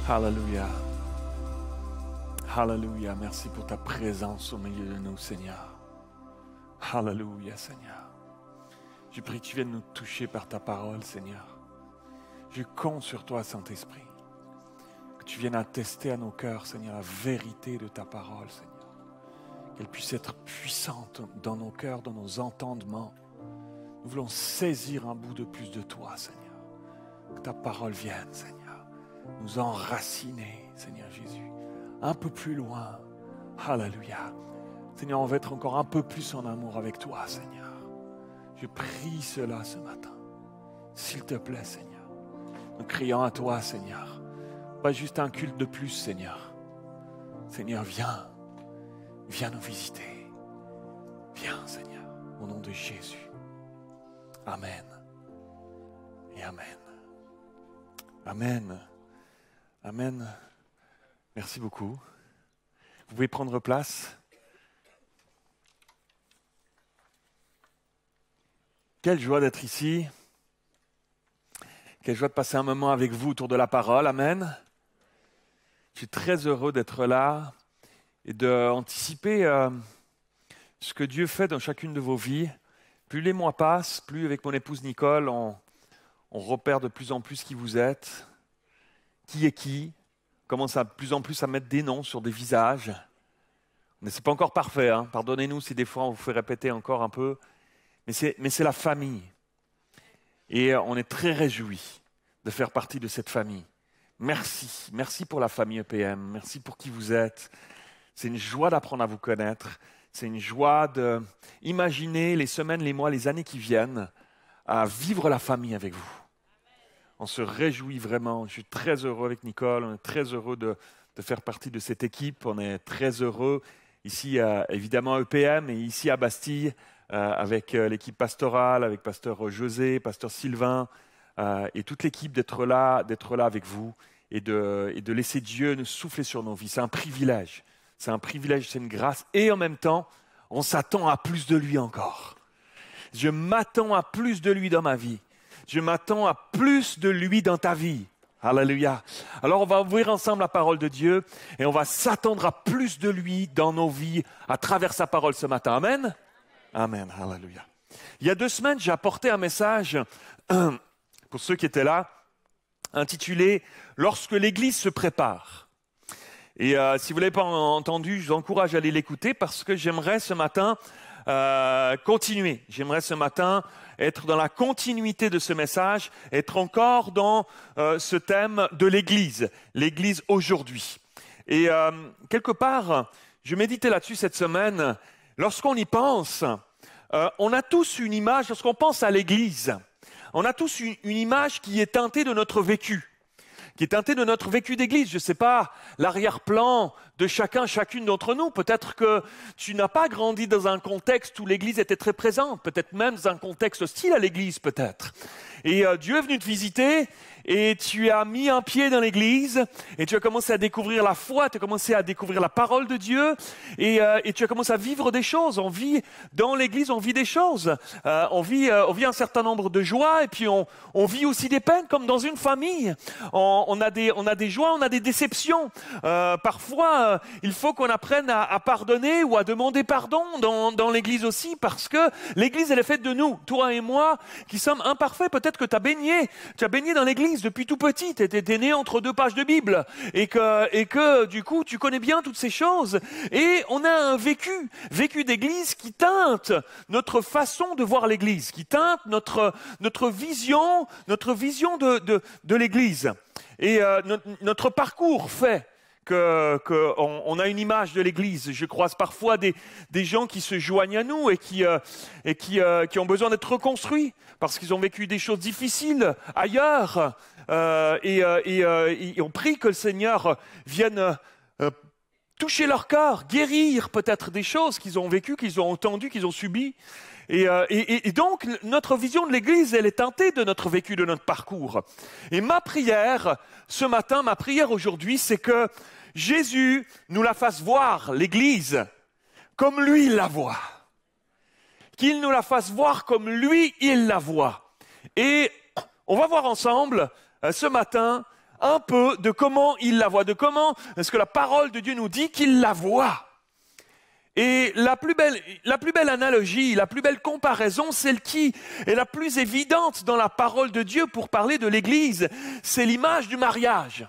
Alléluia. Alléluia. Merci pour ta présence au milieu de nous, Seigneur. Alléluia, Seigneur. Je prie que tu viennes nous toucher par ta parole, Seigneur. Je compte sur toi, Saint-Esprit. Que tu viennes attester à nos cœurs, Seigneur, la vérité de ta parole, Seigneur. Qu'elle puisse être puissante dans nos cœurs, dans nos entendements. Nous voulons saisir un bout de plus de toi, Seigneur. Que ta parole vienne, Seigneur. Nous enraciner, Seigneur Jésus. Un peu plus loin. Alléluia. Seigneur, on va être encore un peu plus en amour avec toi, Seigneur. Je prie cela ce matin. S'il te plaît, Seigneur. Nous crions à toi, Seigneur. Pas juste un culte de plus, Seigneur. Seigneur, viens. Viens nous visiter. Viens, Seigneur. Au nom de Jésus. Amen. Et Amen. Amen. Amen. Merci beaucoup. Vous pouvez prendre place. Quelle joie d'être ici. Quelle joie de passer un moment avec vous autour de la parole. Amen. Je suis très heureux d'être là et d'anticiper ce que Dieu fait dans chacune de vos vies. Plus les mois passent, plus avec mon épouse Nicole, on repère de plus en plus qui vous êtes, qui est qui. On commence de plus en plus à mettre des noms sur des visages. Mais ce n'est pas encore parfait. Hein. Pardonnez-nous si des fois on vous fait répéter encore un peu. Mais c'est la famille. Et on est très réjouis de faire partie de cette famille. Merci. Merci pour la famille EPM. Merci pour qui vous êtes. C'est une joie d'apprendre à vous connaître. C'est une joie d'imaginer les semaines, les mois, les années qui viennent à vivre la famille avec vous. On se réjouit vraiment. Je suis très heureux avec Nicole. On est très heureux de faire partie de cette équipe. On est très heureux ici, évidemment, à EPM et ici à Bastille, avec l'équipe pastorale, avec pasteur José, pasteur Sylvain et toute l'équipe d'être là avec vous et de laisser Dieu nous souffler sur nos vies. C'est un privilège. C'est un privilège, c'est une grâce. Et en même temps, on s'attend à plus de lui encore. Je m'attends à plus de lui dans ma vie. Je m'attends à plus de lui dans ta vie. Alléluia. Alors on va ouvrir ensemble la parole de Dieu et on va s'attendre à plus de lui dans nos vies à travers sa parole ce matin. Amen. Amen. Alléluia. Il y a 2 semaines, j'ai apporté un message pour ceux qui étaient là, intitulé « Lorsque l'Église se prépare ». Et si vous ne l'avez pas entendu, je vous encourage à aller l'écouter parce que j'aimerais ce matin continuer. J'aimerais ce matin être dans la continuité de ce message, être encore dans ce thème de l'Église, l'Église aujourd'hui. Et quelque part, je méditais là-dessus cette semaine. Lorsqu'on y pense, on a tous une image, lorsqu'on pense à l'Église, on a tous une image qui est teintée de notre vécu. Qui est teinté de notre vécu d'église. Je ne sais pas l'arrière-plan de chacune d'entre nous. Peut-être que tu n'as pas grandi dans un contexte où l'église était très présente. Peut-être même dans un contexte hostile à l'église, peut-être. Et Dieu est venu te visiter et tu as mis un pied dans l'église et tu as commencé à découvrir la foi, tu as commencé à découvrir la parole de Dieu et tu as commencé à vivre des choses. On vit dans l'église, on vit des choses. On vit un certain nombre de joies et puis on vit aussi des peines comme dans une famille. On a des joies, on a des déceptions. Parfois, il faut qu'on apprenne à pardonner ou à demander pardon dans l'église aussi parce que l'église, elle est faite de nous, toi et moi, qui sommes imparfaits. Peut-être que tu as baigné dans l'église depuis tout petit, tu étais né entre 2 pages de Bible et que du coup, tu connais bien toutes ces choses. Et on a un vécu d'église qui teinte notre façon de voir l'église, qui teinte notre vision de l'église. Et notre parcours fait qu'on a une image de l'Église. Je croise parfois des gens qui se joignent à nous et qui ont besoin d'être reconstruits parce qu'ils ont vécu des choses difficiles ailleurs et ont pris que le Seigneur vienne toucher leur cœur, guérir peut-être des choses qu'ils ont vécues, qu'ils ont entendues, qu'ils ont subies. Et donc, notre vision de l'Église, elle est teintée de notre vécu, de notre parcours. Et ma prière, ce matin, ma prière aujourd'hui, c'est que Jésus nous la fasse voir, l'Église, comme lui il la voit. Qu'il nous la fasse voir comme lui il la voit. Et on va voir ensemble, ce matin, un peu de comment il la voit, de comment est-ce que la parole de Dieu nous dit qu'il la voit. Et la plus belle analogie, la plus belle comparaison, celle qui est la plus évidente dans la parole de Dieu pour parler de l'Église, c'est l'image du mariage.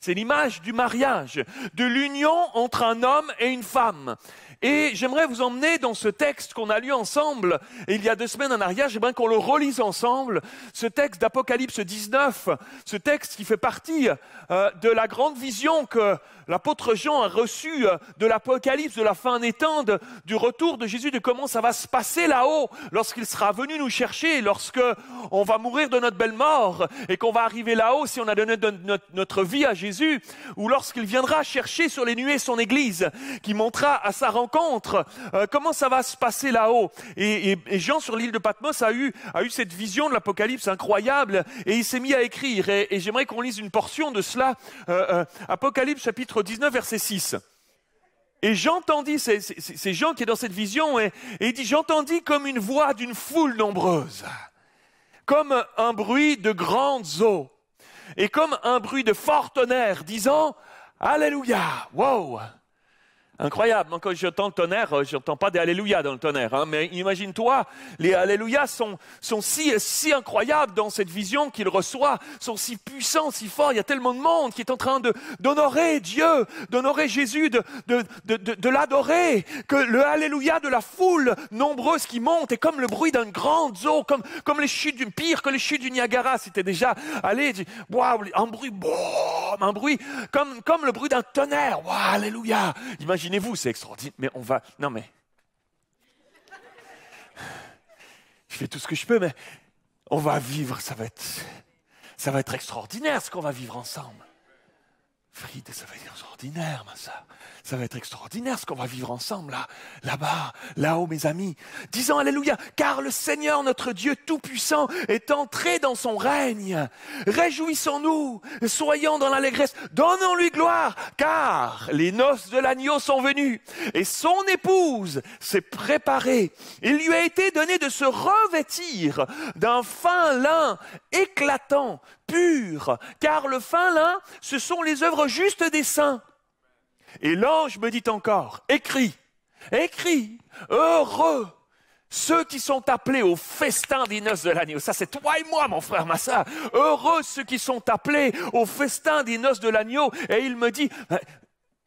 C'est l'image du mariage, de l'union entre un homme et une femme. Et j'aimerais vous emmener dans ce texte qu'on a lu ensemble il y a 2 semaines en arrière. J'aimerais qu'on le relise ensemble, ce texte d'Apocalypse 19, ce texte qui fait partie de la grande vision que l'apôtre Jean a reçue de l'Apocalypse, de la fin des temps, du retour de Jésus, de comment ça va se passer là-haut lorsqu'il sera venu nous chercher, lorsque on va mourir de notre belle mort et qu'on va arriver là-haut si on a donné notre vie à Jésus, ou lorsqu'il viendra chercher sur les nuées son Église, qui montera à sa rencontre comment ça va se passer là-haut. Et Jean sur l'île de Patmos a eu cette vision de l'Apocalypse incroyable et il s'est mis à écrire. Et j'aimerais qu'on lise une portion de cela, Apocalypse chapitre 19 verset 6. Et j'entendis, c'est Jean qui est dans cette vision, et il dit, j'entendis comme une voix d'une foule nombreuse, comme un bruit de grandes eaux, et comme un bruit de fort tonnerre, disant, Alléluia, wow! Incroyable, moi quand j'entends le tonnerre, je n'entends pas des Alléluia dans le tonnerre, hein, mais imagine-toi, les Alléluia sont si incroyables dans cette vision qu'il reçoit, sont si puissants, si forts, il y a tellement de monde qui est en train d'honorer Dieu, d'honorer Jésus, de l'adorer, que le Alléluia de la foule nombreuse qui monte est comme le bruit d'une grande eau, comme les chutes pire que les chutes du Niagara, si t'es déjà allé, wow, un bruit comme le bruit d'un tonnerre, wow, Alléluia, imaginez-vous, c'est extraordinaire, mais je fais tout ce que je peux, mais on va vivre, ça va être extraordinaire ce qu'on va vivre ensemble. Friede, ça va être extraordinaire, ma sœur. Ça va être extraordinaire ce qu'on va vivre ensemble, là-bas, là-haut, mes amis. Disons Alléluia, car le Seigneur, notre Dieu Tout-Puissant, est entré dans son règne. Réjouissons-nous, soyons dans l'allégresse, donnons-lui gloire, car les noces de l'agneau sont venues, et son épouse s'est préparée. Il lui a été donné de se revêtir d'un fin lin éclatant, pur, car le fin lin, ce sont les œuvres justes des saints. Et l'ange me dit encore, écris, heureux ceux qui sont appelés au festin des noces de l'agneau. Ça, c'est toi et moi, mon frère, ma sœur. Heureux ceux qui sont appelés au festin des noces de l'agneau. Et il me dit,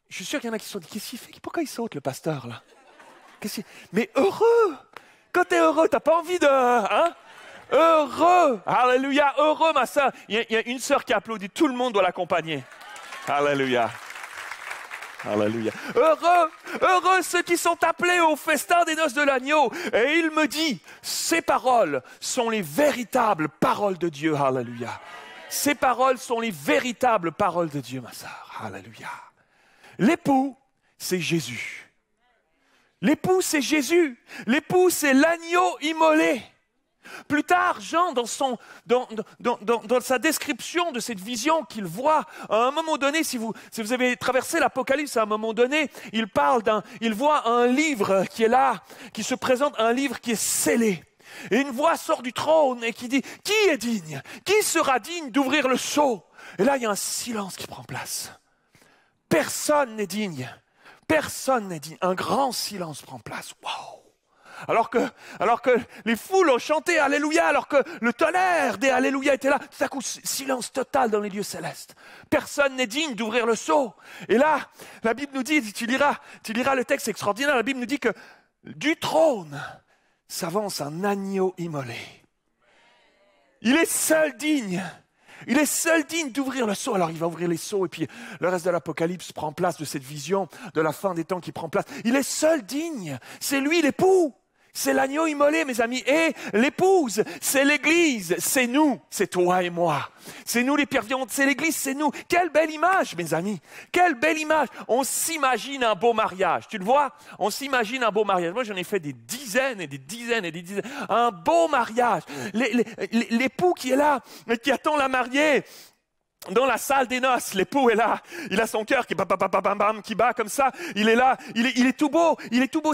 je suis sûr qu'il y en a qui se sont dit, qu'est-ce qu'il fait? Pourquoi il saute, le pasteur, là? Mais heureux! Quand t'es heureux, t'as pas envie de... Hein? Heureux! Alléluia! Heureux, ma sœur! Il y a une sœur qui applaudit, tout le monde doit l'accompagner. Alléluia! Alléluia. Heureux ceux qui sont appelés au festin des noces de l'agneau. Et il me dit, ces paroles sont les véritables paroles de Dieu. Alléluia. Ces paroles sont les véritables paroles de Dieu, ma sœur. Alléluia. L'époux, c'est Jésus. L'époux, c'est Jésus. L'époux, c'est l'agneau immolé. Plus tard, Jean, dans sa description de cette vision qu'il voit, à un moment donné, si vous avez traversé l'Apocalypse, à un moment donné, il voit un livre qui est là, qui se présente, un livre qui est scellé. Et une voix sort du trône et qui dit, qui est digne? Qui sera digne d'ouvrir le sceau? Et là, il y a un silence qui prend place. Personne n'est digne. Personne n'est digne. Un grand silence prend place. Waouh! Alors que les foules ont chanté Alléluia, alors que le tonnerre des Alléluia était là, tout à coup, silence total dans les lieux célestes. Personne n'est digne d'ouvrir le sceau. Et là, la Bible nous dit, tu liras le texte extraordinaire, la Bible nous dit que du trône s'avance un agneau immolé. Il est seul digne. Il est seul digne d'ouvrir le sceau. Alors il va ouvrir les sceaux et puis le reste de l'Apocalypse prend place de cette vision de la fin des temps qui prend place. Il est seul digne. C'est lui l'époux. C'est l'agneau immolé, mes amis. Et l'épouse, c'est l'Église. C'est nous. C'est toi et moi. C'est nous les pierres vivantes. C'est l'Église, c'est nous. Quelle belle image, mes amis. Quelle belle image. On s'imagine un beau mariage. Tu le vois? On s'imagine un beau mariage. Moi, j'en ai fait des dizaines et des dizaines et des dizaines. Un beau mariage. L'époux qui est là, qui attend la mariée. dans la salle des noces, l'époux est là, il a son cœur qui bat, qui bat comme ça, il est là, il est tout beau,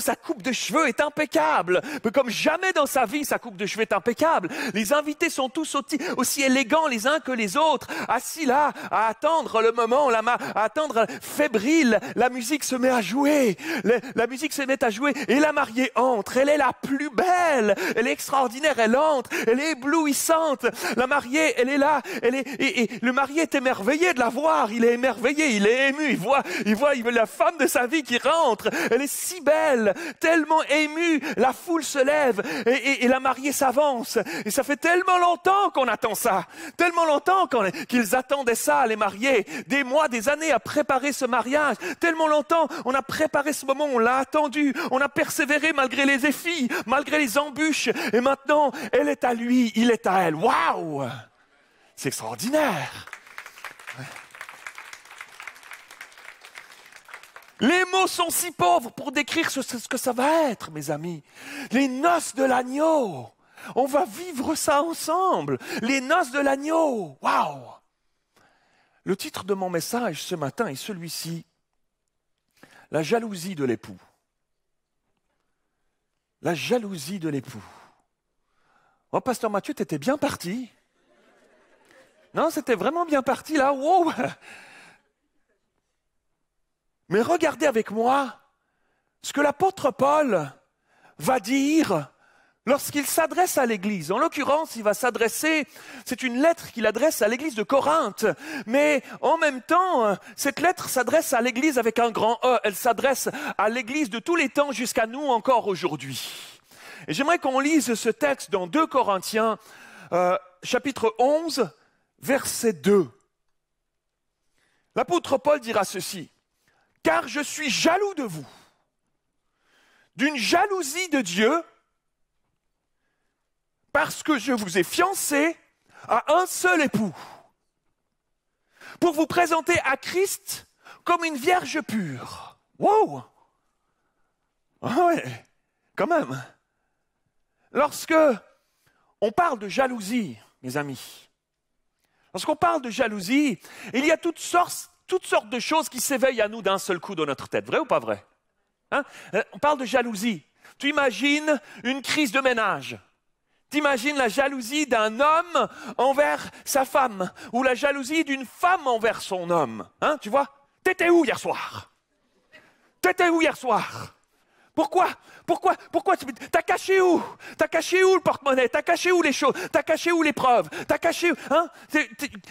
sa coupe de cheveux est impeccable, comme jamais dans sa vie sa coupe de cheveux est impeccable. Les invités sont tous aussi élégants les uns que les autres, assis là à attendre le moment, à attendre fébrile, la musique se met à jouer, et la mariée entre, elle est la plus belle, elle est extraordinaire, elle entre, elle est éblouissante, la mariée, elle est là, et le marié est émerveillé de la voir, il est émerveillé, il est ému, il voit la femme de sa vie qui rentre, elle est si belle, tellement émue, la foule se lève et la mariée s'avance, et ça fait tellement longtemps qu'on attend ça, tellement longtemps qu'ils attendaient ça, les mariés, des mois, des années à préparer ce mariage, tellement longtemps on a préparé ce moment, on l'a attendu, on a persévéré malgré les défis, malgré les embûches, et maintenant elle est à lui, il est à elle. Waouh! C'est extraordinaire! Les mots sont si pauvres pour décrire ce que ça va être, mes amis. Les noces de l'agneau. On va vivre ça ensemble. Les noces de l'agneau. Waouh! Le titre de mon message ce matin est celui-ci. La jalousie de l'époux. La jalousie de l'époux. Oh, Pasteur Mathieu, t'étais bien parti. Non, c'était vraiment bien parti là. Wow! Mais regardez avec moi ce que l'apôtre Paul va dire lorsqu'il s'adresse à l'Église. En l'occurrence, il va s'adresser, c'est une lettre qu'il adresse à l'Église de Corinthe. Mais en même temps, cette lettre s'adresse à l'Église avec un grand E. Elle s'adresse à l'Église de tous les temps jusqu'à nous encore aujourd'hui. Et j'aimerais qu'on lise ce texte dans 2 Corinthiens, chapitre 11, verset 2. L'apôtre Paul dira ceci. « Car je suis jaloux de vous, d'une jalousie de Dieu, parce que je vous ai fiancés à un seul époux, pour vous présenter à Christ comme une vierge pure. » Wow! Ah ouais, quand même. Lorsque on parle de jalousie, mes amis, lorsqu'on parle de jalousie, il y a toutes sortes de choses qui s'éveillent à nous d'un seul coup dans notre tête. Vrai ou pas vrai? Hein? On parle de jalousie. Tu imagines une crise de ménage. Tu imagines la jalousie d'un homme envers sa femme ou la jalousie d'une femme envers son homme. Hein? Tu vois? T'étais où hier soir? T'étais où hier soir? Pourquoi? T'as caché où? T'as caché où le porte-monnaie? T'as caché où les choses? T'as caché où les preuves? T'as caché où? Hein?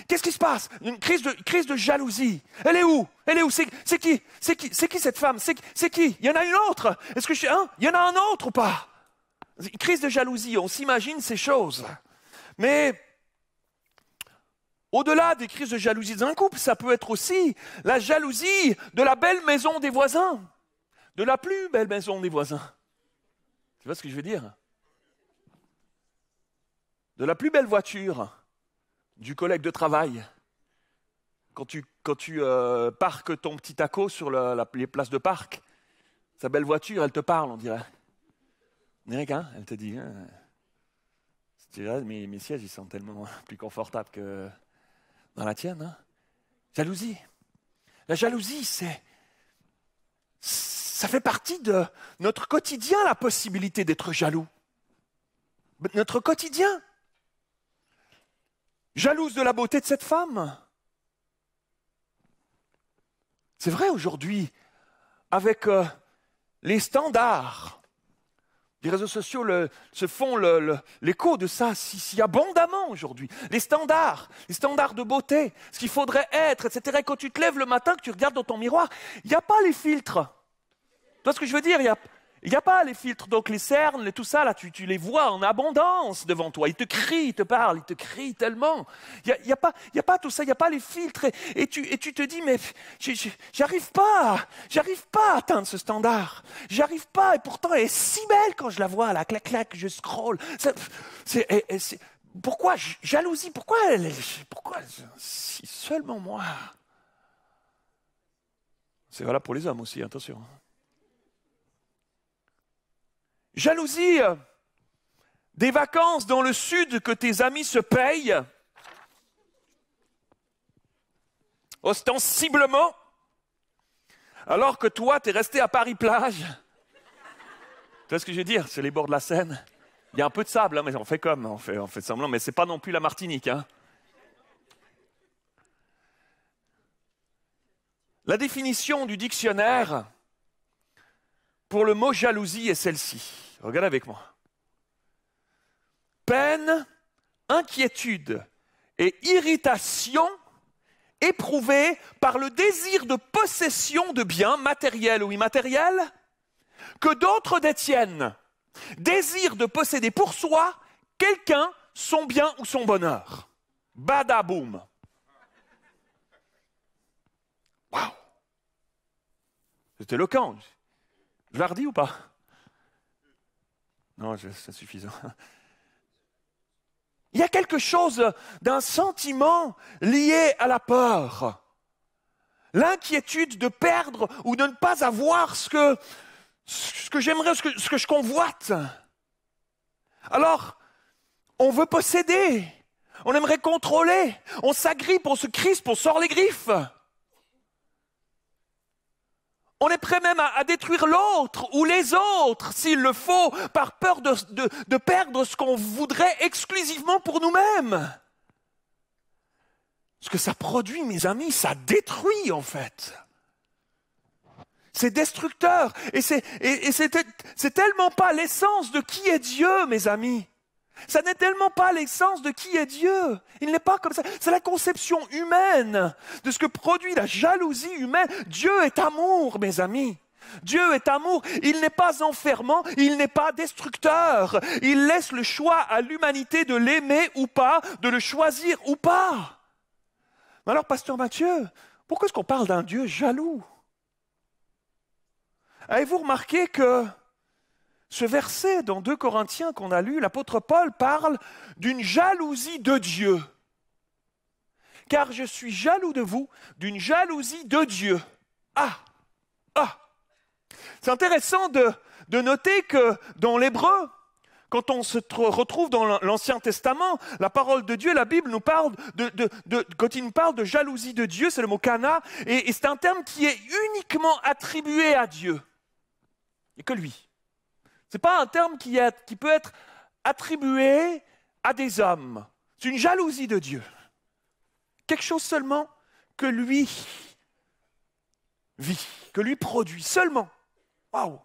Qu'est-ce qui se passe? Une crise de jalousie. Elle est où? C'est qui? C'est qui cette femme? C'est qui? Il y en a une autre? Il y en a un autre ou pas? Une crise de jalousie, on s'imagine ces choses. Mais au-delà des crises de jalousie d'un couple, ça peut être aussi la jalousie de la belle maison des voisins. De la plus belle maison des voisins. Tu vois ce que je veux dire? De la plus belle voiture du collègue de travail. Quand tu parques ton petit taco sur les places de parc, sa belle voiture, elle te parle, on dirait. On dirait qu'elle te dit, tu vois, mes sièges, ils sont tellement plus confortables que dans la tienne. Hein? Jalousie. La jalousie, ça fait partie de notre quotidien, la possibilité d'être jaloux. Notre quotidien. Jalouse de la beauté de cette femme. C'est vrai aujourd'hui, avec les standards, les réseaux sociaux se font l'écho de ça si abondamment aujourd'hui. Les standards de beauté, ce qu'il faudrait être, etc. Et quand tu te lèves le matin, que tu regardes dans ton miroir, il n'y a pas les filtres. Tu vois ce que je veux dire? Il n'y a pas les filtres, donc les cernes, tout ça, là, tu les vois en abondance devant toi. Ils te crient, ils te parlent, ils te crient tellement. Il n'y a pas tout ça, il n'y a pas les filtres. Et tu te dis, mais j'arrive pas à atteindre ce standard. J'arrive pas, et pourtant elle est si belle quand je la vois, là, clac, je scrolle. Pourquoi jalousie? Pourquoi si seulement moi? C'est valable pour les hommes aussi, attention. Jalousie des vacances dans le sud que tes amis se payent ostensiblement, alors que toi, tu es resté à Paris-Plage. Tu vois ce que je veux dire? C'est les bords de la Seine. Il y a un peu de sable, hein, mais on fait comme, on fait semblant, mais c'est pas non plus la Martinique. Hein. La définition du dictionnaire pour le mot jalousie est celle-ci. Regarde avec moi. Peine, inquiétude et irritation éprouvée par le désir de possession de biens matériels ou immatériels que d'autres détiennent. Désir de posséder pour soi quelqu'un, son bien ou son bonheur. Badaboum. Waouh. C'est éloquent. Je la redis ou pas? Non, c'est suffisant. Il y a quelque chose d'un sentiment lié à la peur. L'inquiétude de perdre ou de ne pas avoir ce que j'aimerais, ce que je convoite. Alors, on veut posséder, on aimerait contrôler, on s'agrippe, on se crispe, on sort les griffes. On est prêt même à détruire l'autre ou les autres, s'il le faut, par peur de perdre ce qu'on voudrait exclusivement pour nous-mêmes. Ce que ça produit, mes amis, ça détruit en fait. C'est destructeur. Et c'est tellement pas l'essence de qui est Dieu, mes amis. Ça n'est tellement pas l'essence de qui est Dieu. Il n'est pas comme ça. C'est la conception humaine de ce que produit la jalousie humaine. Dieu est amour, mes amis. Dieu est amour. Il n'est pas enfermant, il n'est pas destructeur. Il laisse le choix à l'humanité de l'aimer ou pas, de le choisir ou pas. Mais alors, pasteur Mathieu, pourquoi est-ce qu'on parle d'un Dieu jaloux? Avez-vous remarqué que ce verset dans 2 Corinthiens qu'on a lu, l'apôtre Paul parle d'une jalousie de Dieu. Car je suis jaloux de vous, d'une jalousie de Dieu. Ah! C'est intéressant de noter que dans l'hébreu, quand on se retrouve dans l'Ancien Testament, la parole de Dieu, la Bible nous parle quand il nous parle de jalousie de Dieu, c'est le mot kana, et c'est un terme qui est uniquement attribué à Dieu. Il n'y a que lui. Ce n'est pas un terme qui peut être attribué à des hommes. C'est une jalousie de Dieu. Quelque chose seulement que lui vit, que lui produit, seulement. Waouh!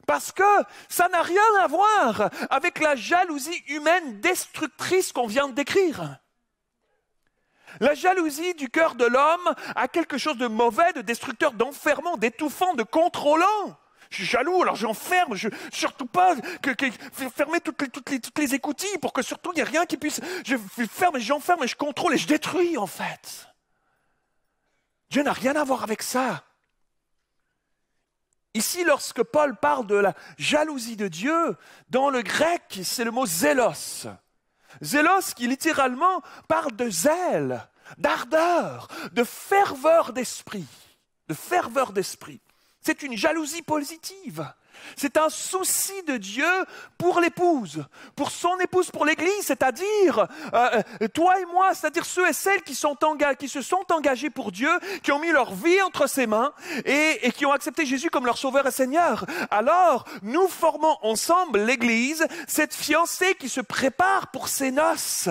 Parce que ça n'a rien à voir avec la jalousie humaine destructrice qu'on vient de décrire. La jalousie du cœur de l'homme a quelque chose de mauvais, de destructeur, d'enfermant, d'étouffant, de contrôlant. Je suis jaloux, alors j'enferme, surtout pas fermer toutes les écoutilles pour que surtout il n'y ait rien qui puisse. Je ferme et j'enferme et je contrôle et je détruis en fait. Dieu n'a rien à voir avec ça. Ici, lorsque Paul parle de la jalousie de Dieu, dans le grec, c'est le mot zélos. Zélos qui littéralement parle de zèle, d'ardeur, de ferveur d'esprit. De ferveur d'esprit. C'est une jalousie positive. C'est un souci de Dieu pour l'épouse, pour son épouse, pour l'Église, c'est-à-dire toi et moi, c'est-à-dire ceux et celles qui se sont engagés pour Dieu, qui ont mis leur vie entre ses mains et qui ont accepté Jésus comme leur Sauveur et Seigneur. Alors, nous formons ensemble l'Église, cette fiancée qui se prépare pour ses noces.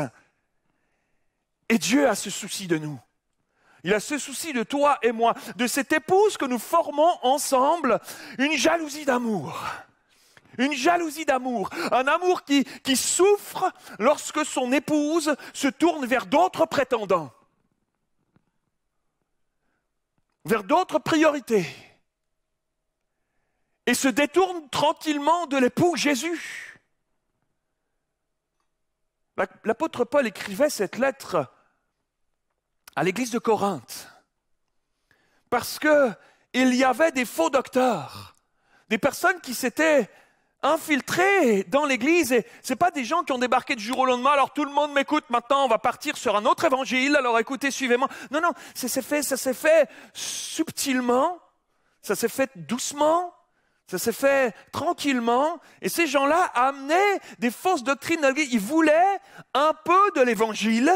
Et Dieu a ce souci de nous. Il a ce souci de toi et moi, de cette épouse que nous formons ensemble, une jalousie d'amour. Une jalousie d'amour, un amour qui souffre lorsque son épouse se tourne vers d'autres prétendants, vers d'autres priorités, et se détourne tranquillement de l'époux Jésus. L'apôtre Paul écrivait cette lettre à l'église de Corinthe, parce qu'il y avait des faux docteurs, des personnes qui s'étaient infiltrées dans l'église, et ce n'est pas des gens qui ont débarqué du jour au lendemain, alors tout le monde m'écoute, maintenant on va partir sur un autre évangile, alors écoutez, suivez-moi. Non, ça s'est fait subtilement, ça s'est fait doucement, ça s'est fait tranquillement, et ces gens-là amenaient des fausses doctrines dans l'église. Ils voulaient un peu de l'évangile,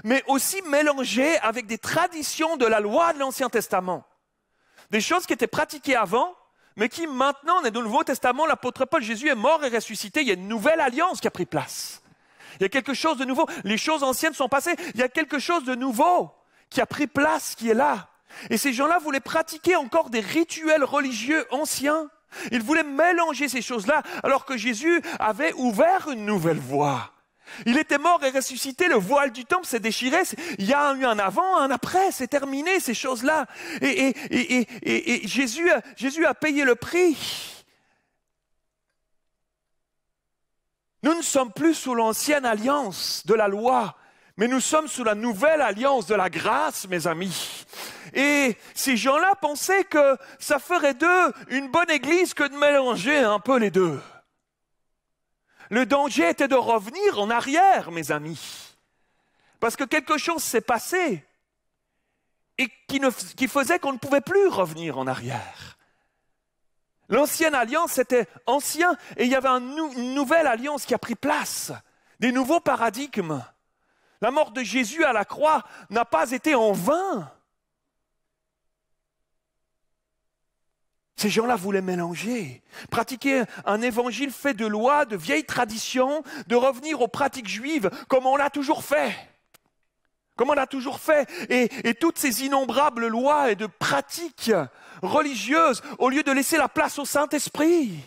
mais aussi mélangé avec des traditions de la loi de l'Ancien Testament. Des choses qui étaient pratiquées avant, mais qui maintenant, on est dans le Nouveau Testament, l'apôtre Paul, Jésus est mort et ressuscité, il y a une nouvelle alliance qui a pris place. Il y a quelque chose de nouveau. Les choses anciennes sont passées, il y a quelque chose de nouveau qui a pris place, qui est là. Et ces gens-là voulaient pratiquer encore des rituels religieux anciens. Ils voulaient mélanger ces choses-là, alors que Jésus avait ouvert une nouvelle voie. Il était mort et ressuscité, le voile du temple s'est déchiré, il y a eu un avant, un après, c'est terminé ces choses-là. Et Jésus a payé le prix. Nous ne sommes plus sous l'ancienne alliance de la loi, mais nous sommes sous la nouvelle alliance de la grâce, mes amis. Et ces gens-là pensaient que ça ferait d'eux une bonne église que de mélanger un peu les deux. Le danger était de revenir en arrière, mes amis. Parce que quelque chose s'est passé et qui faisait qu'on ne pouvait plus revenir en arrière. L'ancienne alliance était ancien et il y avait une nouvelle alliance qui a pris place, des nouveaux paradigmes. La mort de Jésus à la croix n'a pas été en vain. Ces gens-là voulaient mélanger, pratiquer un évangile fait de lois, de vieilles traditions, de revenir aux pratiques juives comme on l'a toujours fait. Comme on l'a toujours fait. Et toutes ces innombrables lois et de pratiques religieuses, au lieu de laisser la place au Saint-Esprit,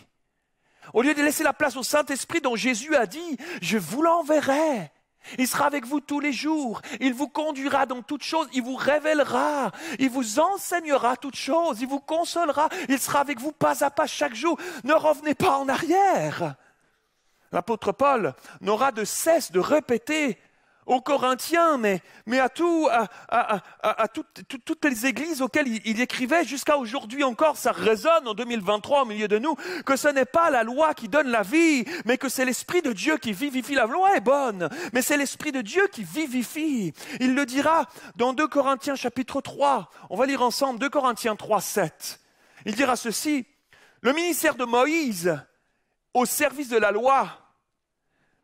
au lieu de laisser la place au Saint-Esprit dont Jésus a dit « Je vous l'enverrai ». Il sera avec vous tous les jours, il vous conduira dans toutes choses, il vous révélera, il vous enseignera toutes choses, il vous consolera, il sera avec vous pas à pas chaque jour. Ne revenez pas en arrière. L'apôtre Paul n'aura de cesse de répéter aux Corinthiens, mais à toutes les églises auxquelles il écrivait, jusqu'à aujourd'hui encore, ça résonne en 2023 au milieu de nous, que ce n'est pas la loi qui donne la vie, mais que c'est l'Esprit de Dieu qui vivifie. La loi est bonne, mais c'est l'Esprit de Dieu qui vivifie. Il le dira dans 2 Corinthiens chapitre 3. On va lire ensemble 2 Corinthiens 3, 7. Il dira ceci: le ministère de Moïse au service de la loi,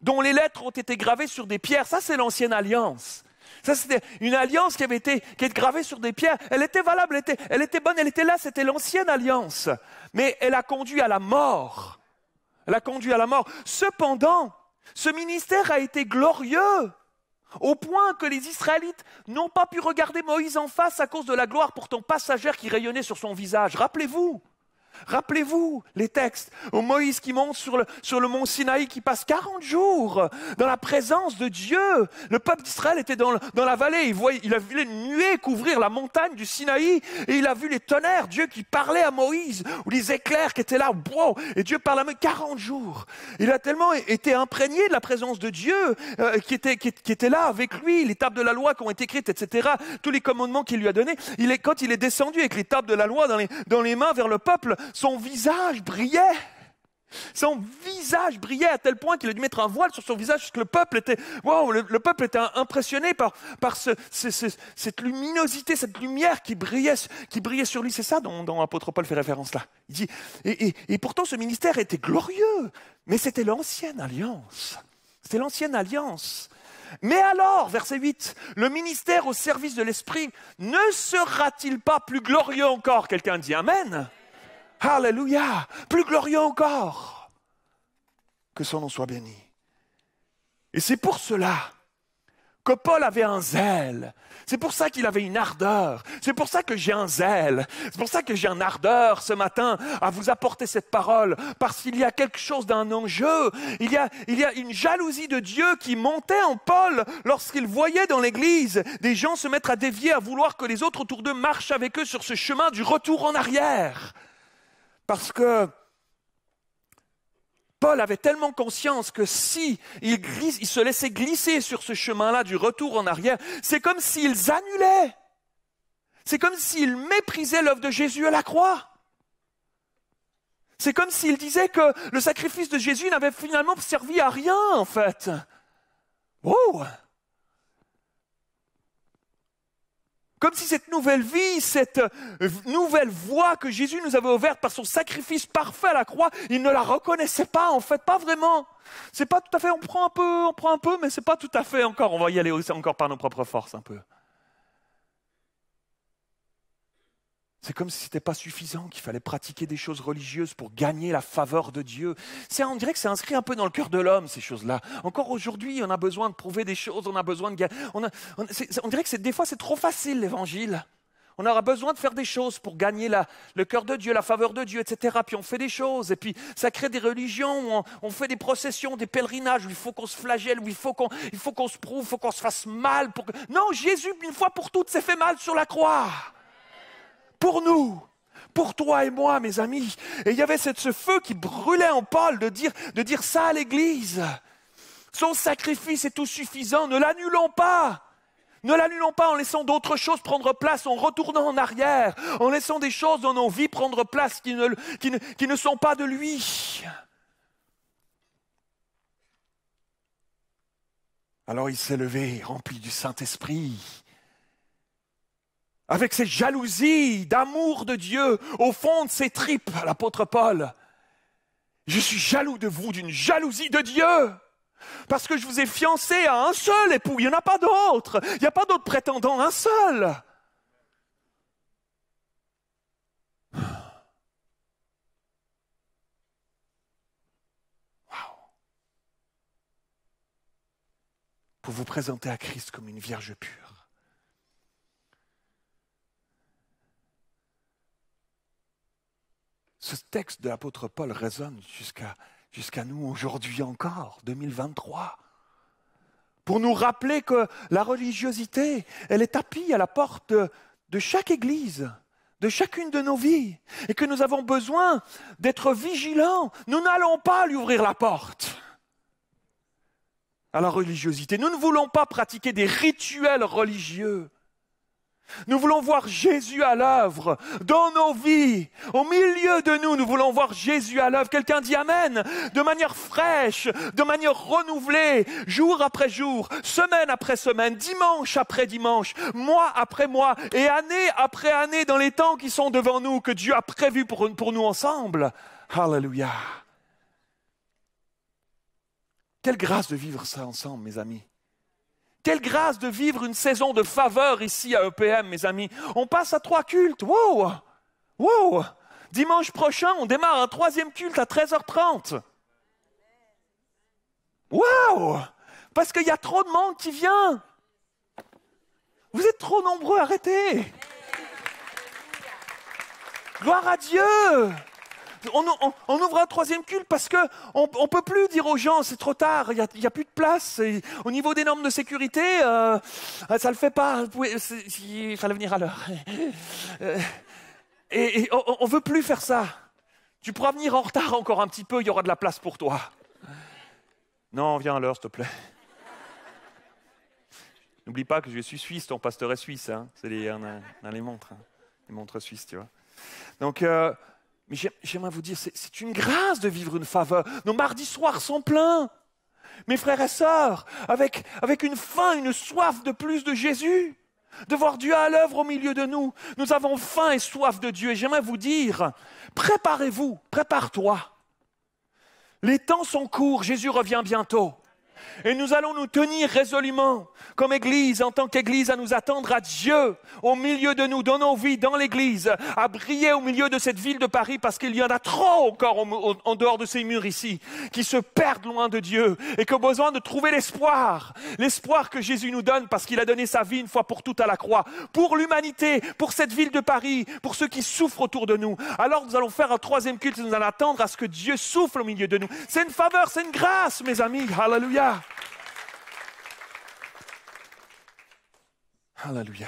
dont les lettres ont été gravées sur des pierres. Ça, c'est l'ancienne alliance. Ça, c'était une alliance qui est gravée sur des pierres. Elle était valable, elle était bonne, elle était là, c'était l'ancienne alliance. Mais elle a conduit à la mort. Elle a conduit à la mort. Cependant, ce ministère a été glorieux, au point que les Israélites n'ont pas pu regarder Moïse en face à cause de la gloire pourtant passagère qui rayonnait sur son visage. Rappelez-vous les textes où Moïse qui monte sur le mont Sinaï, qui passe 40 jours dans la présence de Dieu. Le peuple d'Israël était dans la vallée, il a vu les nuées couvrir la montagne du Sinaï et il a vu les tonnerres, Dieu qui parlait à Moïse, ou les éclairs qui étaient là, wow, et Dieu parlait à Moïse 40 jours. Il a tellement été imprégné de la présence de Dieu qui était là avec lui, les tables de la loi qui ont été écrites, etc., tous les commandements qu'il lui a donnés. Quand il est descendu avec les tables de la loi dans les mains vers le peuple, son visage brillait. Son visage brillait à tel point qu'il a dû mettre un voile sur son visage parce que le peuple était impressionné par cette luminosité, cette lumière qui brillait sur lui. C'est ça dont l'apôtre Paul fait référence là. Il dit, et pourtant ce ministère était glorieux, mais c'était l'ancienne alliance. C'était l'ancienne alliance. Mais alors, verset 8, le ministère au service de l'Esprit ne sera-t-il pas plus glorieux encore? Quelqu'un dit Amen. Alléluia, plus glorieux encore. Que son nom soit béni. Et c'est pour cela que Paul avait un zèle. C'est pour ça qu'il avait une ardeur. C'est pour ça que j'ai un zèle. C'est pour ça que j'ai une ardeur ce matin à vous apporter cette parole. Parce qu'il y a quelque chose d'un enjeu. Il y a une jalousie de Dieu qui montait en Paul lorsqu'il voyait dans l'église des gens se mettre à dévier, à vouloir que les autres autour d'eux marchent avec eux sur ce chemin du retour en arrière. Parce que Paul avait tellement conscience que si il se laissait glisser sur ce chemin-là du retour en arrière, c'est comme s'ils annulaient. C'est comme s'ils méprisaient l'œuvre de Jésus à la croix. C'est comme s'ils disaient que le sacrifice de Jésus n'avait finalement servi à rien, en fait. Wow! Comme si cette nouvelle vie, cette nouvelle voie que Jésus nous avait ouverte par son sacrifice parfait à la croix, ils ne la reconnaissaient pas, en fait, pas vraiment. C'est pas tout à fait, on prend un peu, mais c'est pas tout à fait encore. On va y aller aussi encore par nos propres forces un peu. C'est comme si ce n'était pas suffisant, qu'il fallait pratiquer des choses religieuses pour gagner la faveur de Dieu. On dirait que c'est inscrit un peu dans le cœur de l'homme, ces choses-là. Encore aujourd'hui, on a besoin de prouver des choses, on a besoin de... On dirait que des fois, c'est trop facile, l'évangile. On aura besoin de faire des choses pour gagner le cœur de Dieu, la faveur de Dieu, etc. Puis on fait des choses, et puis ça crée des religions, où on fait des processions, des pèlerinages, où il faut qu'on se flagelle, où il faut qu'on se prouve, il faut qu'on se fasse mal. Non, Jésus, une fois pour toutes, s'est fait mal sur la croix. Pour nous, pour toi et moi, mes amis. Et il y avait ce feu qui brûlait en Paul de dire ça à l'Église. Son sacrifice est tout suffisant, ne l'annulons pas. Ne l'annulons pas en laissant d'autres choses prendre place, en retournant en arrière, en laissant des choses dans nos vies prendre place qui ne sont pas de lui. Alors il s'est levé, rempli du Saint-Esprit, avec ses jalousies d'amour de Dieu au fond de ses tripes, l'apôtre Paul. Je suis jaloux de vous, d'une jalousie de Dieu, parce que je vous ai fiancé à un seul époux, il n'y en a pas d'autre, il n'y a pas d'autres prétendants, un seul. Waouh. Pour vous présenter à Christ comme une vierge pure. Ce texte de l'apôtre Paul résonne jusqu'à nous aujourd'hui encore, 2023. Pour nous rappeler que la religiosité, elle est tapie à la porte de chaque église, de chacune de nos vies, et que nous avons besoin d'être vigilants. Nous n'allons pas lui ouvrir la porte à la religiosité. Nous ne voulons pas pratiquer des rituels religieux. Nous voulons voir Jésus à l'œuvre dans nos vies. Au milieu de nous, nous voulons voir Jésus à l'œuvre. Quelqu'un dit Amen, de manière fraîche, de manière renouvelée, jour après jour, semaine après semaine, dimanche après dimanche, mois après mois et année après année dans les temps qui sont devant nous, que Dieu a prévus pour nous ensemble. Alléluia. Quelle grâce de vivre ça ensemble, mes amis. Quelle grâce de vivre une saison de faveur ici à EPM, mes amis. On passe à 3 cultes. Wow! Wow! Dimanche prochain, on démarre un 3e culte à 13h30. Wow! Parce qu'il y a trop de monde qui vient. Vous êtes trop nombreux, arrêtez. Gloire à Dieu. On ouvre un 3e culte parce qu'on ne peut plus dire aux gens, c'est trop tard, il n'y a plus de place. Et au niveau des normes de sécurité, ça ne le fait pas. Il fallait venir à l'heure. Et on ne veut plus faire ça. Tu pourras venir en retard encore un petit peu, il y aura de la place pour toi. Non, viens à l'heure, s'il te plaît. N'oublie pas que je suis suisse, ton pasteur est suisse. Hein. C'est les montres. Hein. Les montres suisses, tu vois. Donc... mais j'aimerais vous dire, c'est une grâce de vivre une faveur. Nos mardis soirs sont pleins. Mes frères et sœurs, avec une faim, une soif de plus de Jésus, de voir Dieu à l'œuvre au milieu de nous. Nous avons faim et soif de Dieu. Et j'aimerais vous dire, préparez-vous, prépare-toi. Les temps sont courts, Jésus revient bientôt. Et nous allons nous tenir résolument, comme Église, en tant qu'Église, à nous attendre à Dieu, au milieu de nous, dans nos vies, dans l'Église, à briller au milieu de cette ville de Paris, parce qu'il y en a trop encore en dehors de ces murs ici, qui se perdent loin de Dieu, et qui ont besoin de trouver l'espoir que Jésus nous donne, parce qu'il a donné sa vie une fois pour toutes à la croix, pour l'humanité, pour cette ville de Paris, pour ceux qui souffrent autour de nous. Alors nous allons faire un 3e culte, et nous allons attendre à ce que Dieu souffle au milieu de nous. C'est une faveur, c'est une grâce, mes amis. Alléluia. Alléluia.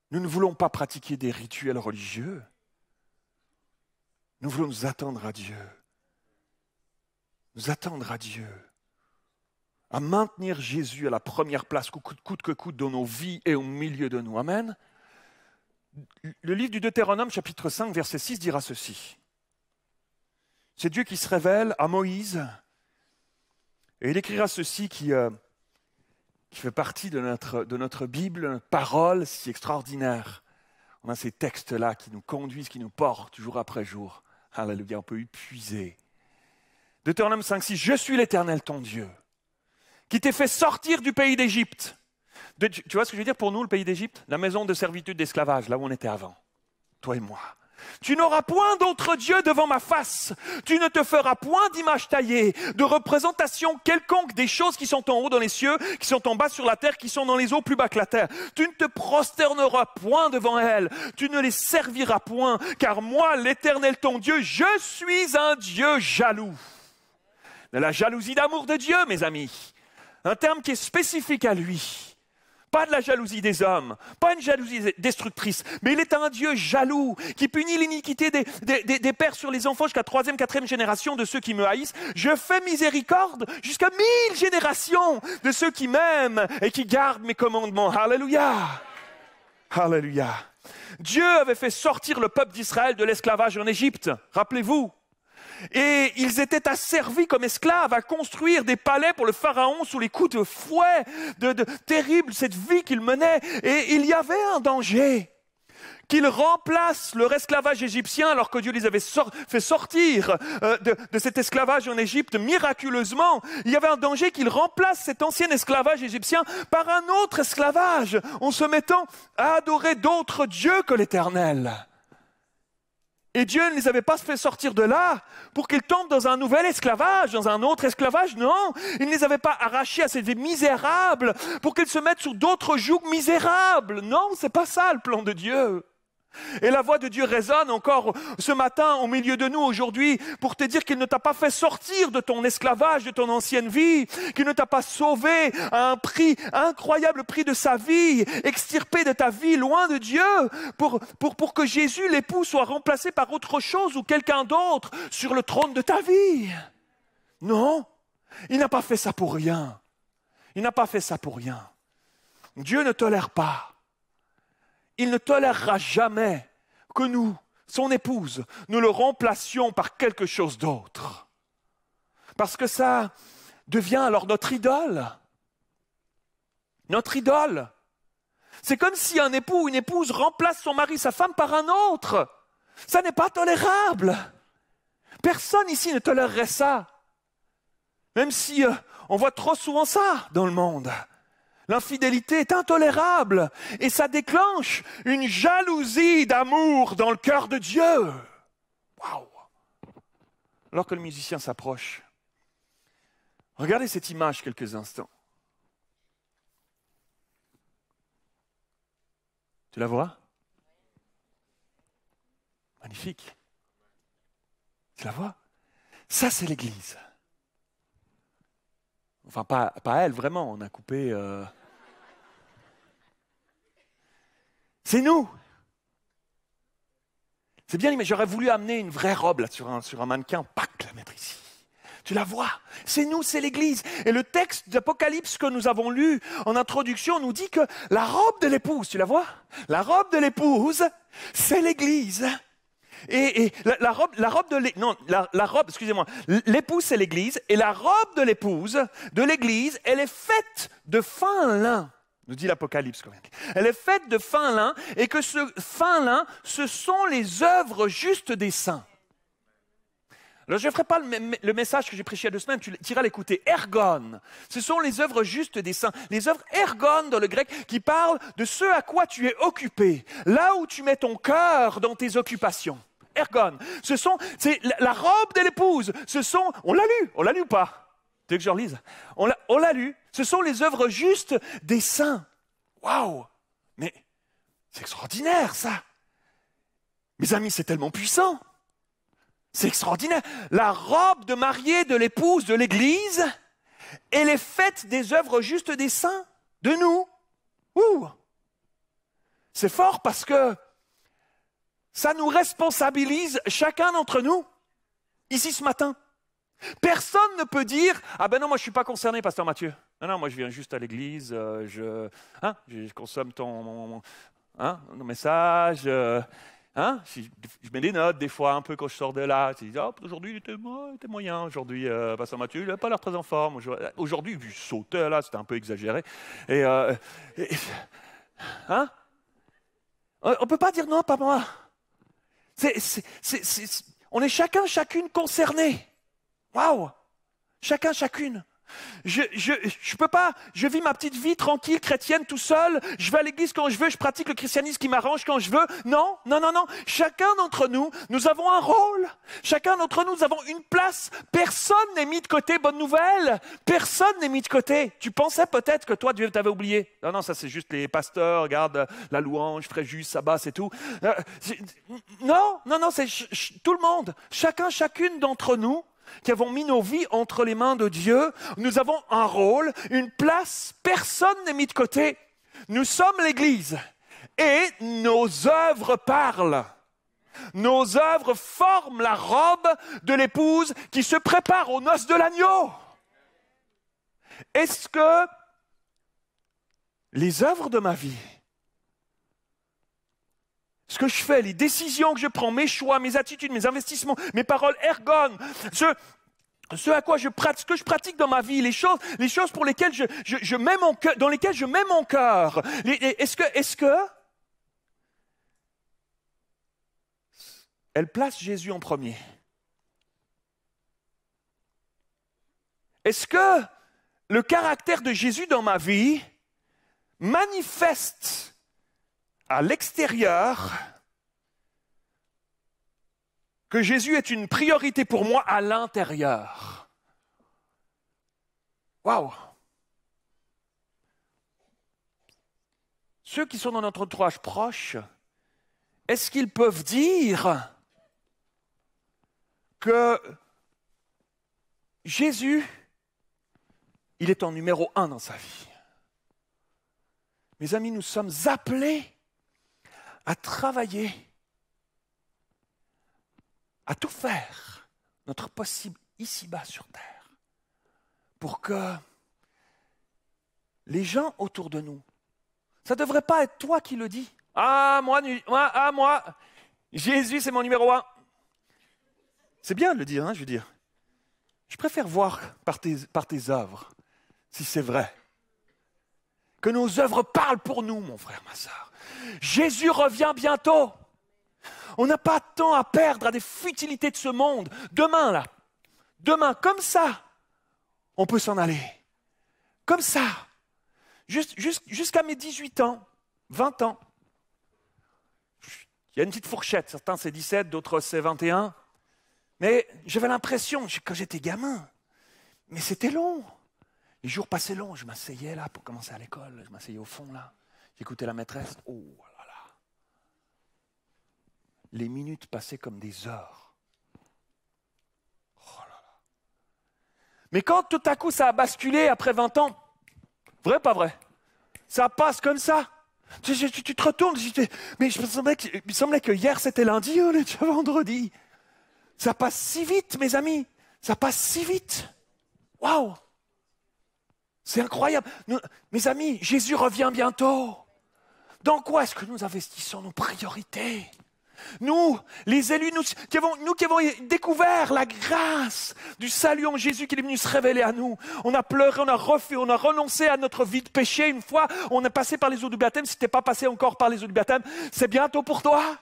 Nous ne voulons pas pratiquer des rituels religieux. Nous voulons nous attendre à Dieu. Nous attendre à Dieu. À maintenir Jésus à la première place, coûte que coûte, dans nos vies et au milieu de nous. Amen. Le livre du Deutéronome, chapitre 5, verset 6, dira ceci. C'est Dieu qui se révèle à Moïse. Et il écrira ceci qui qui fait partie de notre Bible, notre parole si extraordinaire. On a ces textes-là qui nous conduisent, qui nous portent jour après jour. Alléluia, on peut y puiser. Deutéronome 5,6, je suis l'Éternel ton Dieu, qui t'ai fait sortir du pays d'Égypte. Tu vois ce que je veux dire pour nous, le pays d'Égypte? La maison de servitude d'esclavage, là où on était avant. Toi et moi. Tu n'auras point d'autre Dieu devant ma face. Tu ne te feras point d'image taillée, de représentation quelconque des choses qui sont en haut dans les cieux, qui sont en bas sur la terre, qui sont dans les eaux plus bas que la terre. Tu ne te prosterneras point devant elles. Tu ne les serviras point, car moi, l'Éternel ton Dieu, je suis un Dieu jaloux. De la jalousie d'amour de Dieu, mes amis. Un terme qui est spécifique à lui. Pas de la jalousie des hommes, pas une jalousie destructrice, mais il est un Dieu jaloux qui punit l'iniquité des pères sur les enfants jusqu'à 3e, 4e génération de ceux qui me haïssent. Je fais miséricorde jusqu'à 1000 générations de ceux qui m'aiment et qui gardent mes commandements. Alléluia! Alléluia! Dieu avait fait sortir le peuple d'Israël de l'esclavage en Égypte, rappelez-vous. Et ils étaient asservis comme esclaves à construire des palais pour le pharaon sous les coups de fouet, terrible cette vie qu'ils menaient. Et il y avait un danger, qu'ils remplacent leur esclavage égyptien alors que Dieu les avait fait sortir de cet esclavage en Égypte miraculeusement. Il y avait un danger qu'ils remplacent cet ancien esclavage égyptien par un autre esclavage en se mettant à adorer d'autres dieux que l'Éternel. Et Dieu ne les avait pas fait sortir de là pour qu'ils tombent dans un nouvel esclavage, dans un autre esclavage, non. Il ne les avait pas arrachés à cette vie misérable pour qu'ils se mettent sous d'autres jougs misérables. Non, c'est pas ça le plan de Dieu. Et la voix de Dieu résonne encore ce matin au milieu de nous aujourd'hui pour te dire qu'il ne t'a pas fait sortir de ton esclavage, de ton ancienne vie, qu'il ne t'a pas sauvé à un prix, incroyable prix de sa vie, extirpé de ta vie loin de Dieu pour que Jésus, l'époux, soit remplacé par autre chose ou quelqu'un d'autre sur le trône de ta vie. Non, il n'a pas fait ça pour rien. Il n'a pas fait ça pour rien. Dieu ne tolère pas. Il ne tolérera jamais que nous, son épouse, nous le remplacions par quelque chose d'autre. Parce que ça devient alors notre idole. Notre idole. C'est comme si un époux ou une épouse remplace son mari, sa femme par un autre. Ça n'est pas tolérable. Personne ici ne tolérerait ça. Même si on voit trop souvent ça dans le monde. L'infidélité est intolérable et ça déclenche une jalousie d'amour dans le cœur de Dieu. Waouh! Alors que le musicien s'approche, regardez cette image quelques instants. Tu la vois? Magnifique. Tu la vois? Ça, c'est l'Église. Enfin, pas elle, vraiment, on a coupé... C'est nous. C'est bien, mais j'aurais voulu amener une vraie robe là, sur un mannequin, pac, la mettre ici. Tu la vois, c'est nous, c'est l'Église. Et le texte d'Apocalypse que nous avons lu en introduction nous dit que la robe de l'épouse, tu la vois? La robe de l'épouse, c'est l'Église. Et la robe excusez-moi, l'épouse c'est l'Église, et la robe de l'épouse, de l'Église, elle est faite de fin lin, nous dit l'Apocalypse quand même. Elle est faite de fin lin, et que ce fin lin, ce sont les œuvres justes des saints. Alors je ne ferai pas le message que j'ai prêché il y a 2 semaines, tu iras l'écouter. Ergon, ce sont les œuvres justes des saints. Les œuvres ergon dans le grec qui parlent de ce à quoi tu es occupé, là où tu mets ton cœur dans tes occupations. Ergon, c'est la robe de l'épouse. On l'a lu ou pas? Tu veux que je relise? On l'a lu. Ce sont les œuvres justes des saints. Waouh! Mais c'est extraordinaire ça. Mes amis, c'est tellement puissant. C'est extraordinaire. La robe de mariée de l'épouse de l'Église, elle est faite des œuvres justes des saints, de nous. Ouh! C'est fort parce que ça nous responsabilise chacun d'entre nous, ici ce matin. Personne ne peut dire « Ah ben non, moi je ne suis pas concerné, pasteur Mathieu. Non, moi je viens juste à l'église, je consomme ton message. Hein? Je mets des notes des fois un peu quand je sors de là. Je dis, oh, aujourd'hui il était moyen. Aujourd'hui, Pasteur Mathieu, il n'a pas l'air très en forme. Aujourd'hui, vu sauter là, c'était un peu exagéré. Et, hein? On ne peut pas dire non, pas moi. On est chacune concernés. Waouh! Chacune. Je peux pas, je vis ma petite vie tranquille, chrétienne, tout seul, je vais à l'église quand je veux, je pratique le christianisme qui m'arrange quand je veux. Non. Chacun d'entre nous, nous avons un rôle. Chacun d'entre nous, nous avons une place. Personne n'est mis de côté, bonne nouvelle. Personne n'est mis de côté. Tu pensais peut-être que toi, Dieu t'avait oublié. Non, ça c'est juste les pasteurs, regarde, la louange, Fréjus, sabbat, c'est tout. Non, c'est tout le monde. Chacune d'entre nous, qui avons mis nos vies entre les mains de Dieu, nous avons un rôle, une place, personne n'est mis de côté. Nous sommes l'Église et nos œuvres parlent. Nos œuvres forment la robe de l'épouse qui se prépare aux noces de l'agneau. Est-ce que les œuvres de ma vie, ce que je fais, les décisions que je prends, mes choix, mes attitudes, mes investissements, mes paroles ergones, ce à quoi je pratique, ce que je pratique dans ma vie, les choses pour lesquelles je mets mon cœur, dans lesquelles je mets mon cœur. Est-ce que elle place Jésus en premier? Est-ce que le caractère de Jésus dans ma vie manifeste à l'extérieur que Jésus est une priorité pour moi à l'intérieur? Waouh! Ceux qui sont dans notre entourage proche, est-ce qu'ils peuvent dire que Jésus, il est en numéro 1 dans sa vie? Mes amis, nous sommes appelés à travailler, à tout faire, notre possible ici-bas sur terre, pour que les gens autour de nous, ça ne devrait pas être toi qui le dis. Moi, Jésus, c'est mon numéro 1. C'est bien de le dire, je veux dire. Je préfère voir par tes œuvres, si c'est vrai. Que nos œuvres parlent pour nous, mon frère, ma sœur. Jésus revient bientôt. On n'a pas de temps à perdre à des futilités de ce monde. Demain, comme ça, on peut s'en aller. Comme ça. Jusqu'à mes 18 ans, 20 ans. Il y a une petite fourchette. Certains c'est 17, d'autres c'est 21. Mais j'avais l'impression, quand j'étais gamin, mais c'était long. Les jours passaient longs. Je m'asseyais là pour commencer à l'école. Je m'asseyais au fond là. J'écoutais la maîtresse. Oh là là. Les minutes passaient comme des heures. Oh là là. Mais quand tout à coup ça a basculé après 20 ans, vrai pas vrai? Ça passe comme ça. Tu te retournes, mais il me semblait que hier c'était lundi, on est déjà vendredi. Ça passe si vite, mes amis. Ça passe si vite. Waouh! C'est incroyable. Mes amis, Jésus revient bientôt. Dans quoi est-ce que nous investissons nos priorités? Nous, les élus, nous qui avons découvert la grâce du salut en Jésus qui est venu se révéler à nous. On a pleuré, on a refait, on a renoncé à notre vie de péché. Une fois, on est passé par les eaux du baptême. Si tu n'es pas passé encore par les eaux du baptême, c'est bientôt pour toi.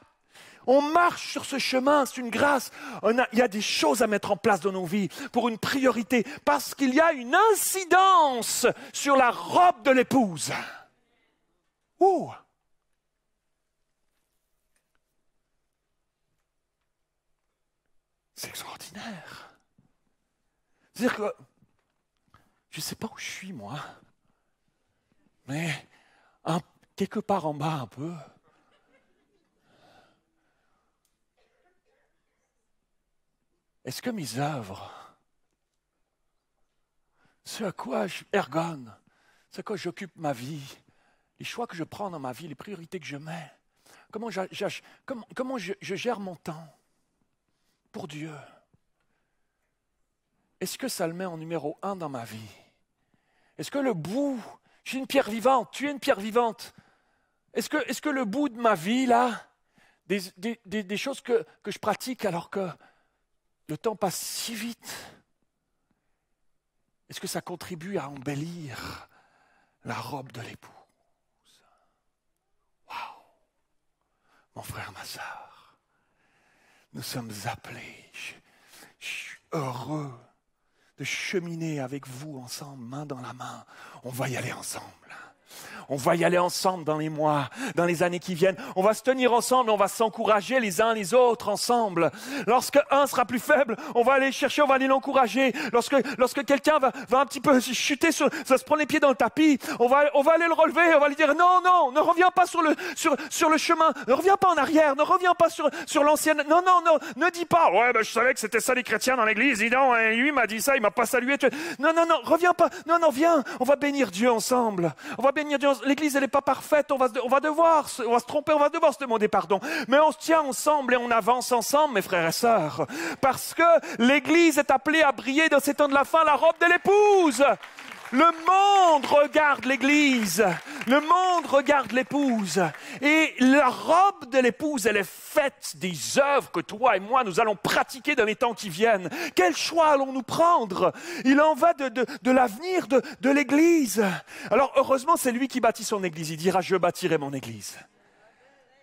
On marche sur ce chemin, c'est une grâce. Il y a des choses à mettre en place dans nos vies pour une priorité, parce qu'il y a une incidence sur la robe de l'épouse. Ouh! C'est extraordinaire. C'est-à-dire que je ne sais pas où je suis, moi, mais quelque part en bas un peu. Est-ce que mes œuvres, ce à quoi je ergonne, ce à quoi j'occupe ma vie, les choix que je prends dans ma vie, les priorités que je mets, comment je gère mon temps pour Dieu? Est-ce que ça le met en numéro 1 dans ma vie? Est-ce que le bout, j'ai une pierre vivante, tu es une pierre vivante, est-ce que le bout de ma vie, là, des choses que je pratique alors que le temps passe si vite. Est-ce que ça contribue à embellir la robe de l'épouse? Waouh! Mon frère, ma sœur, nous sommes appelés. Je suis heureux de cheminer avec vous ensemble, main dans la main. On va y aller ensemble. On va y aller ensemble dans les mois, dans les années qui viennent. On va se tenir ensemble, on va s'encourager les uns les autres ensemble. Lorsque un sera plus faible, on va aller chercher, on va aller l'encourager. Lorsque quelqu'un va un petit peu chuter, ça se prend les pieds dans le tapis, on va aller le relever, on va lui dire non, ne reviens pas sur le chemin, ne reviens pas en arrière, ne reviens pas sur l'ancienne. Non, ne dis pas, ouais, je savais que c'était ça les chrétiens dans l'église, dis donc, hein, lui m'a dit ça, il m'a pas salué. Non, reviens pas, non, viens, on va bénir Dieu ensemble. On va bénir Dieu. L'église, elle n'est pas parfaite. On va se tromper, on va devoir se demander pardon. Mais on se tient ensemble et on avance ensemble, mes frères et sœurs. Parce que l'église est appelée à briller dans ces temps de la fin, la robe de l'épouse. Le monde regarde l'église. Le monde regarde l'épouse. Et la robe de l'épouse, elle est faite des œuvres que toi et moi, nous allons pratiquer dans les temps qui viennent. Quel choix allons-nous prendre? Il en va de l'avenir de l'église. Alors, heureusement, c'est lui qui bâtit son église. Il dira, je bâtirai mon église.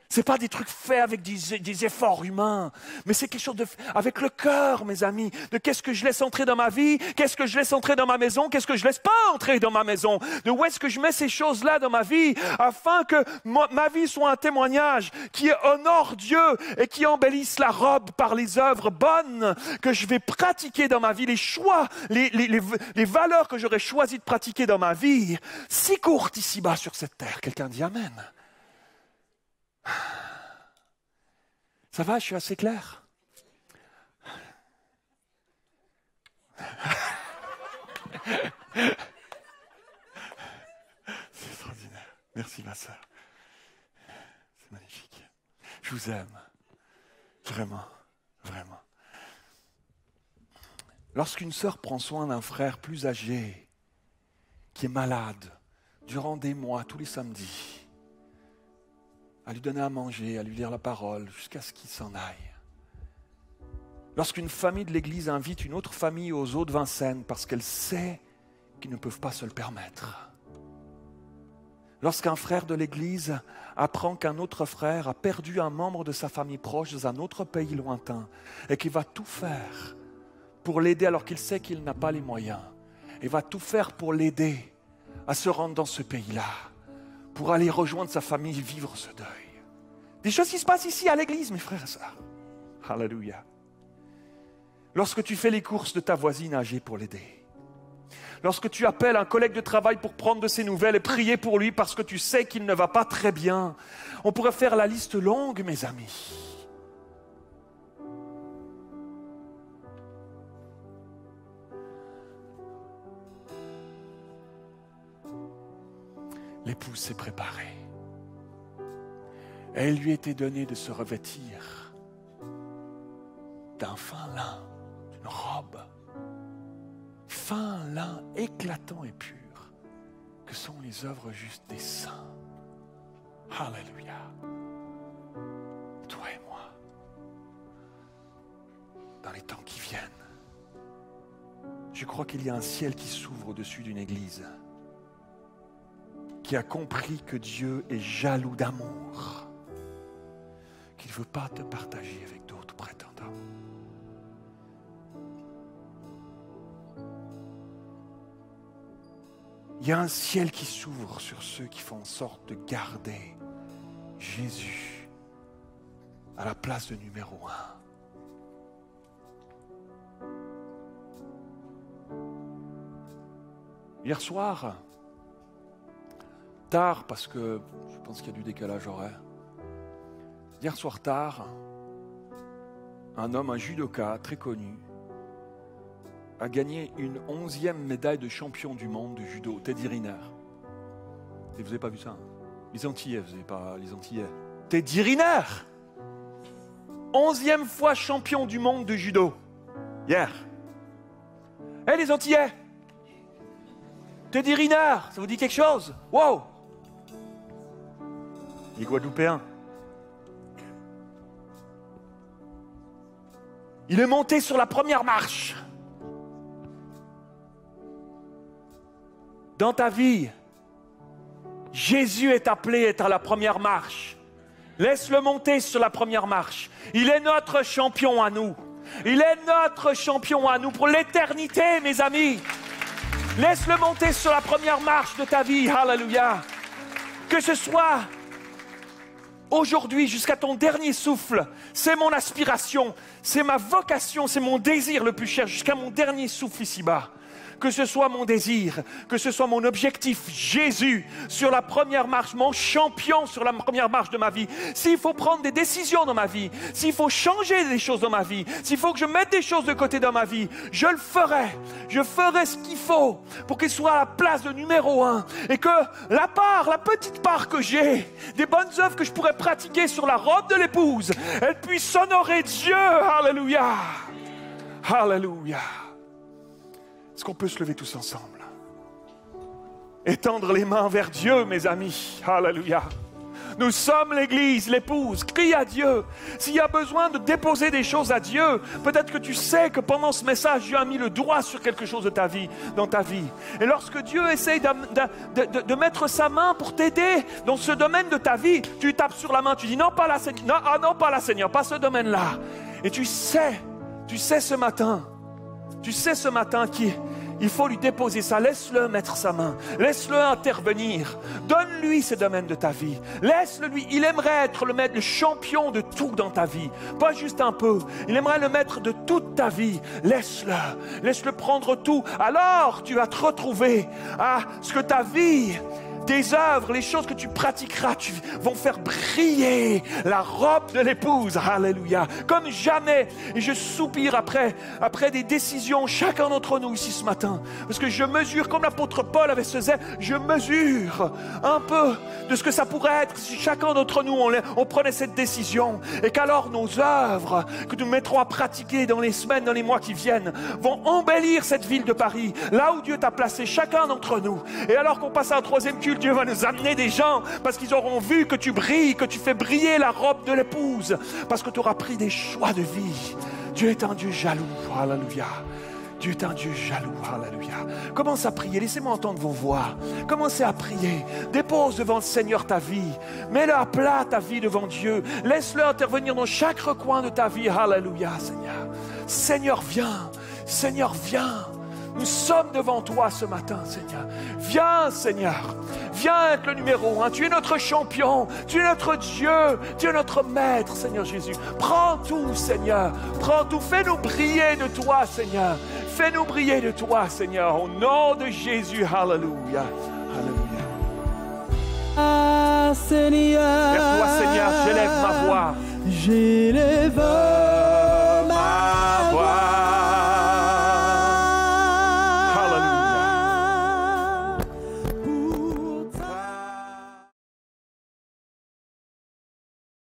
Ce n'est pas des trucs faits avec des efforts humains, mais c'est quelque chose avec le cœur, mes amis, de qu'est-ce que je laisse entrer dans ma vie, qu'est-ce que je laisse entrer dans ma maison, qu'est-ce que je laisse pas entrer dans ma maison, de où est-ce que je mets ces choses-là dans ma vie, afin que ma vie soit un témoignage qui honore Dieu et qui embellisse la robe par les œuvres bonnes que je vais pratiquer dans ma vie, les choix, les valeurs que j'aurais choisi de pratiquer dans ma vie, si courtes ici-bas sur cette terre. Quelqu'un dit Amen. Ça va, je suis assez clair? C'est extraordinaire. Merci ma sœur. C'est magnifique. Je vous aime. Vraiment, vraiment. Lorsqu'une sœur prend soin d'un frère plus âgé, qui est malade, durant des mois, tous les samedis, à lui donner à manger, à lui lire la parole, jusqu'à ce qu'il s'en aille. Lorsqu'une famille de l'Église invite une autre famille aux eaux de Vincennes parce qu'elle sait qu'ils ne peuvent pas se le permettre. Lorsqu'un frère de l'Église apprend qu'un autre frère a perdu un membre de sa famille proche dans un autre pays lointain et qu'il va tout faire pour l'aider alors qu'il sait qu'il n'a pas les moyens, et va tout faire pour l'aider à se rendre dans ce pays-là, pour aller rejoindre sa famille et vivre ce deuil. Des choses qui se passent ici à l'église, mes frères et sœurs. Alléluia. Lorsque tu fais les courses de ta voisine âgée pour l'aider. Lorsque tu appelles un collègue de travail pour prendre de ses nouvelles et prier pour lui parce que tu sais qu'il ne va pas très bien. On pourrait faire la liste longue, mes amis. L'épouse s'est préparée. Et il lui était donné de se revêtir d'un fin lin, d'une robe, fin lin éclatant et pur, que sont les œuvres justes des saints. Alléluia. Toi et moi, dans les temps qui viennent, je crois qu'il y a un ciel qui s'ouvre au-dessus d'une église qui a compris que Dieu est jaloux d'amour, qu'il ne veut pas te partager avec d'autres prétendants. Il y a un ciel qui s'ouvre sur ceux qui font en sorte de garder Jésus à la place de numéro 1. Hier soir, tard, parce que je pense qu'il y a du décalage horaire. Hier soir tard, un homme, un judoka très connu, a gagné une 11e médaille de champion du monde de judo, Teddy Riner. Et vous n'avez pas vu ça, hein? Les Antillais, vous n'avez pas les Antillais. Teddy Riner, 11e fois champion du monde de judo. Hier. Eh les Antillais, Teddy Riner, ça vous dit quelque chose? Wow! Les Guadeloupéens. Il est monté sur la première marche. Dans ta vie, Jésus est appelé à être à la première marche. Laisse-le monter sur la première marche. Il est notre champion à nous. Il est notre champion à nous pour l'éternité, mes amis. Laisse-le monter sur la première marche de ta vie. Alléluia. Que ce soit aujourd'hui jusqu'à ton dernier souffle, c'est mon aspiration, c'est ma vocation, c'est mon désir le plus cher jusqu'à mon dernier souffle ici-bas. Que ce soit mon désir, que ce soit mon objectif, Jésus, sur la première marche, mon champion sur la première marche de ma vie. S'il faut prendre des décisions dans ma vie, s'il faut changer des choses dans ma vie, s'il faut que je mette des choses de côté dans ma vie, je le ferai. Je ferai ce qu'il faut pour qu'il soit à la place de numéro 1 et que la petite part que j'ai, des bonnes œuvres que je pourrais pratiquer sur la robe de l'épouse, elle puisse honorer Dieu. Alléluia. Alléluia. Est-ce qu'on peut se lever tous ensemble? Étendre les mains vers Dieu, mes amis. Alléluia. Nous sommes l'Église, l'épouse. Crie à Dieu. S'il y a besoin de déposer des choses à Dieu, peut-être que tu sais que pendant ce message, Dieu a mis le doigt sur quelque chose de ta vie, dans ta vie. Et lorsque Dieu essaye de mettre sa main pour t'aider dans ce domaine de ta vie, tu tapes sur la main, tu dis non, pas là, Seigneur. Non, non, pas là, Seigneur, pas ce domaine-là. Et tu sais ce matin qu'il faut lui déposer ça. Laisse-le mettre sa main. Laisse-le intervenir. Donne-lui ce domaine de ta vie. Laisse-le lui. Il aimerait être le champion de tout dans ta vie. Pas juste un peu. Il aimerait le maître de toute ta vie. Laisse-le. Laisse-le prendre tout. Alors tu vas te retrouver à ce que ta vie, tes œuvres, les choses que tu pratiqueras, vont faire briller la robe de l'épouse. Alléluia. Comme jamais. Et je soupire après des décisions, chacun d'entre nous ici ce matin. Parce que je mesure, comme l'apôtre Paul avait ce zèle, je mesure un peu de ce que ça pourrait être si chacun d'entre nous, on prenait cette décision. Et qu'alors nos œuvres, que nous mettrons à pratiquer dans les semaines, dans les mois qui viennent, vont embellir cette ville de Paris, là où Dieu t'a placé, chacun d'entre nous. Et alors qu'on passe à un troisième culte, Dieu va nous amener des gens parce qu'ils auront vu que tu brilles, que tu fais briller la robe de l'épouse, parce que tu auras pris des choix de vie. Dieu est un Dieu jaloux. Alléluia. Dieu est un Dieu jaloux. Alléluia. Commence à prier. Laissez-moi entendre vos voix. Commencez à prier. Dépose devant le Seigneur ta vie. Mets-le à plat ta vie devant Dieu. Laisse-le intervenir dans chaque recoin de ta vie. Alléluia, Seigneur. Seigneur, viens. Seigneur, viens. Nous sommes devant toi ce matin, Seigneur. Viens, Seigneur. Viens être le numéro 1. Tu es notre champion. Tu es notre Dieu. Tu es notre maître, Seigneur Jésus. Prends tout, Seigneur. Prends tout. Fais-nous briller de toi, Seigneur. Fais-nous briller de toi, Seigneur. Au nom de Jésus. Alléluia. Alléluia. Ah, Seigneur. Vers toi, Seigneur, j'élève ma voix. J'élève